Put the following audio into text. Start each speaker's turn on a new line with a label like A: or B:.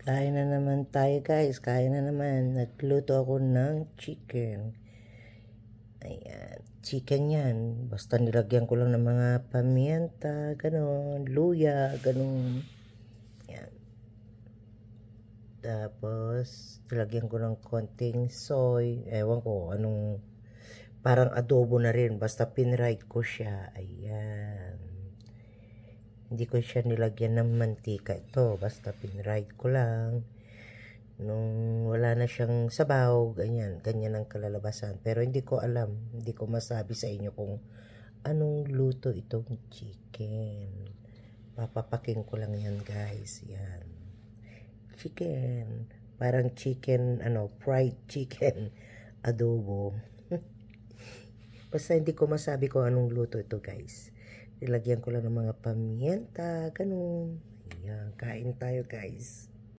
A: Kain na naman tayo guys. Kain na naman. Nagluto ako ng chicken. Ayan. Chicken yan. Basta nilagyan ko lang ng mga pamienta, ganon, luya, ganon. Ayan. Tapos, nilagyan ko ng konting soy. Ewan ko, anong, parang adobo na rin. Basta pinried ko siya. Ayan. Hindi ko siya nilagyan ng mantika. Ito, basta pinried ko lang. Nung wala na siyang sabaw, ganyan ang kalalabasan. Pero hindi ko alam, hindi ko masabi sa inyo kung anong luto itong chicken. Papapaking ko lang yan guys. Yan. Chicken. Parang chicken, fried chicken adobo. Basta hindi ko masabi kung anong luto ito guys. Nilagyan ko lang ng mga pamienta, ganun. Ayan, kain tayo guys.